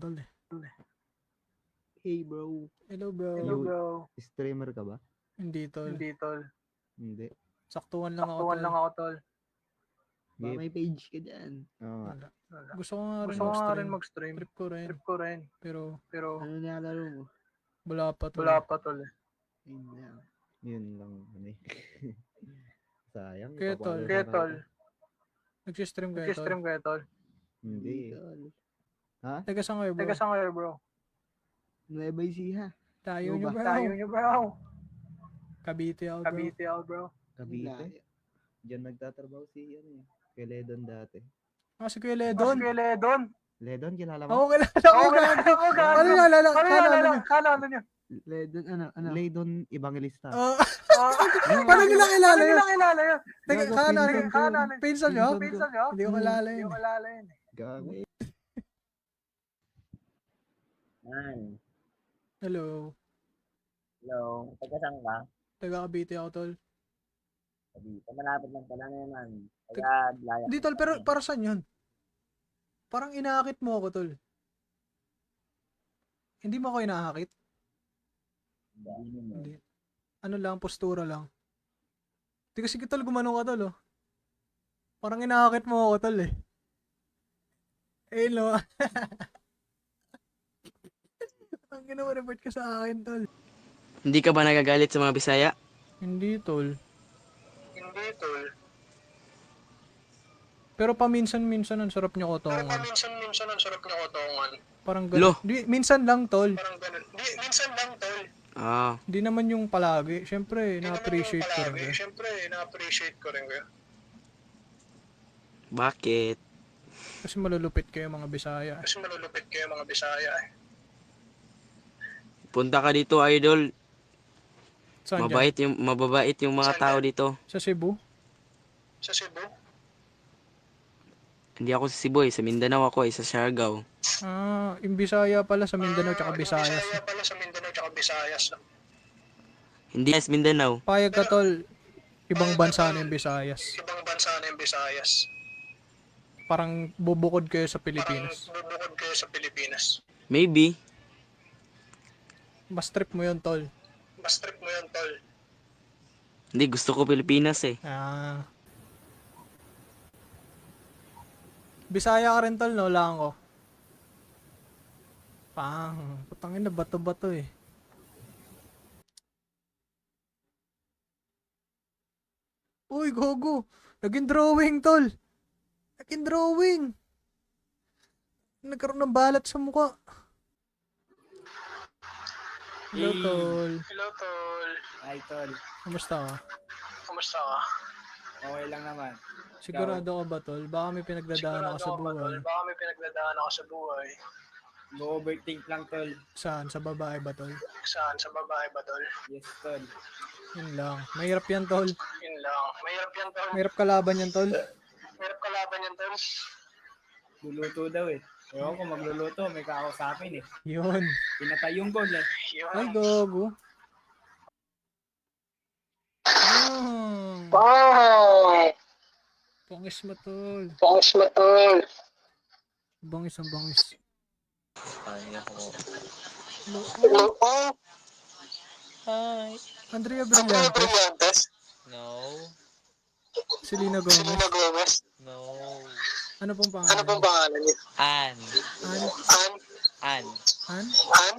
Tol eh. Hey bro. Hello bro. Hello bro. Streamer ka ba? Hindi tol. Hindi tol. Hindi. Saktuhan lang ako Saktuhan tol. lang ako tol. Sige. May page ka dyan. Oo nga. Wala. Gusto ko nga rin Gusto ko nga rin mag-stream. mag-stream. Trip ko rin. Trip ko rin. Pero Ano nilalaro mo? wala pa tol. Wala pa tol eh. Yun lang. Ano eh. Sayang. Kaya tol. Kaya tol. Nagsistream kayo tol. Nag-stream kayo tol. Hindi. Tol. Ha? Teka saan kayo bro? Teka saan kayo bro? Nueva Ecija. Tayo nyo bro. Tayo nyo bro. Cavite ako bro. Cavite ako bro. Cavite? Diyan nagtatrabaho si ano eh. Kay Ledon dati. Si Kuya Ledon. Kuya Ledon. Ledon, kilala mo? Oo, kilala ko. Ano nalala? Kalala nyo. Ledon, ano? Ledon Evangelista. Paano nila kilala yun? kilala yun? Teka, kanan. Pinsan nyo? Pinsan nyo? Hindi ko kilala Hindi yun. ko kilala yun. Gago. Hello. Hello, taga saan ka? Taga Cavite ako tol. Dito, malapit lang pala naman. Taga Blaya. Hindi tol, pero para saan yun? Parang inaakit mo ako tol. Hindi mo ako inaakit? Hindi. Ano lang, postura lang. Hindi kasi tol, gumanong ka tol oh. Parang inaakit mo ako tol eh. Eh no. Ang ginawa-report ka sa akin tol. Hindi ka ba nagagalit sa mga Bisaya? Hindi tol. Hindi tol. Pero paminsan-minsan ang sarap niya kotongan. Paminsan-minsan ang sarap na kotongan. Parang Lo. ganun. Di, minsan lang tol. Parang ganun. Minsan lang tol. Ah, Hindi naman yung palagi. Siyempre, na-appreciate ko rin. eh. Siyempre, na-appreciate ko rin kayo. bakit? Kasi malulupit kayo mga Bisaya. Kasi malulupit kayo mga Bisaya eh. Punta ka dito, idol. Saan dyan? Mababait yung mga Saan tao dyan? dito. Sa Cebu? Sa Cebu? Hindi ako sa Cebu sa Mindanao ako sa Siargao. Yung Bisaya pala sa Mindanao tsaka Visayas. Bisaya pala sa Mindanao tsaka Visayas. Hindi sa Mindanao. Payag ka tol, ibang bansa na yung Visayas. Ibang bansa na yung Visayas. Parang bubukod kayo sa Pilipinas. Parang bubukod kayo sa Pilipinas. Maybe. Mas trip mo yun tol. Mas trip mo yun tol. Hindi, gusto ko Pilipinas eh. Bisaya ka rin tol, no? Lang ko. Putangin na bato-bato eh. Uy, gogo. Naging drawing, tol. Naging drawing. Nagkaroon ng balat sa mukha. Hello, tol. Hello tol. Ay, tol. Kamusta ka? Kumusta ka? Okay lang naman. Sigurado ka ba, tol? Baka may pinagdadaanan ka sa buhay. Baka may pinagdadaanan ka sa buhay. Go-overthink lang, tol. Saan? Sa babae ba, tol? Saan? Sa babae ba tol? Yes, tol. Yun lang. Mahirap yan, tol. Yun lang. Mahirap yan tol. Mahirap kalaban yan, tol. Mahirap kalaban yan tol. Luluto daw eh. Ewan ko magluluto, may kakausapin eh. Yun. Pinatay yung goal eh. Ay, gogo. Wow! Bangis mo, tol. Bangis mo tol. Bangis ang bangis. Hello po. Hi. Andrea Brillantes. No. Selena Gomez. Selena Gomez. No. Ano pong Ano pangalan? pong pangalan niyo? An. An? An. An? An?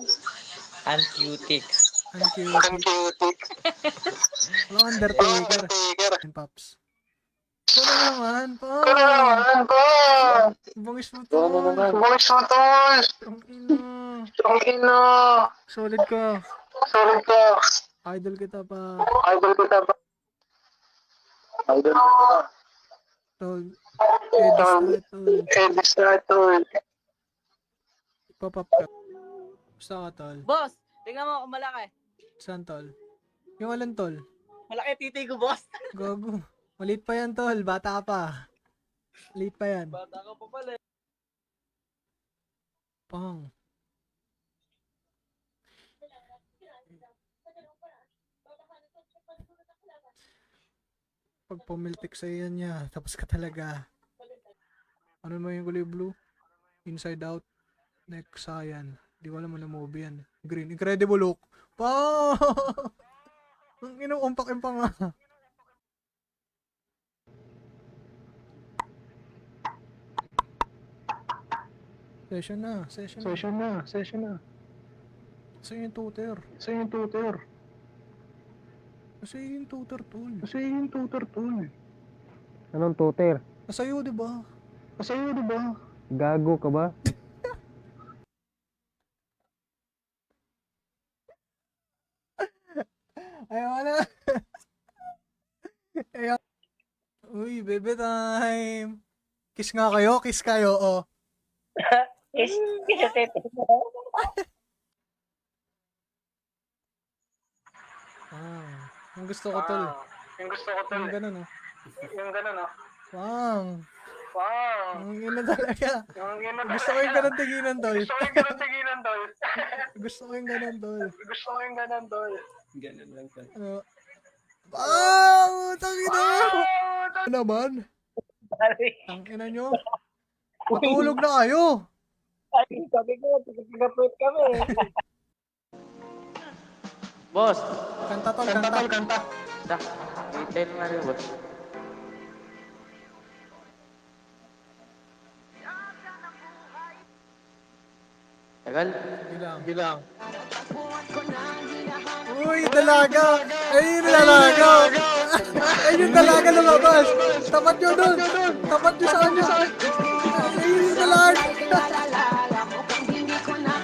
An Cutix. An cute. An cutic. Ano, Undertaker. Undertaker. Ang Pops. Ito na naman, pa. Ano po? Bangis mo, tol. Bangis mo tol. Ang ina. Ang ina. Solid ka. Sorry ka. Idol kita pa. Idol kita ba? Idol kita. Tol. Edis tol. Edis na tol. Pop-up ka. Gusto ka, tol. Boss, tingnan mo kung malaki. Saan, tol? Yung alin, tol? Malaki titi ko, boss. Gago. Maliit pa yan, tol. Bata ka pa. Maliit pa yan. Bata ka pa pala. Pang. Pag pumiltik sa iyan niya, tapos ka talaga. Ano mo yung kulay blue? Inside out. Next, Saiyan. Di ko alam mo na movie yan. Green. Incredible Hulk. Pa! Ang inuumpak yung panga. Session na. Sa'yo yung tutor. Sa'yo yung tutor, tol. Anong tutor? Sa'yo, di ba? Gago ka ba? Ayaw na. Ayaw. Uy, bebe time. Kiss nga kayo, oh. Kiss sa tete. Ang gusto ko, tol. Yung ganun, oh. Wang. Ang ina talaga. Gusto ko yung ganun tiginan, tol. Gusto ko yung ganun, tol. Ganun lang ka. Tangina! Ano naman? Tangina nyo. Matulog na kayo. Ay, sabi ko, pinapit kami. Boss! Kanta, tol, kanta. Wait nga rin, boss. Tagal? Bilang. Uy, dalaga! Ayun yung dalaga! Ayun yung dalaga lumabas! Tapat nyo dun! Tapat nyo sa kanya! Ayun yung dalaga!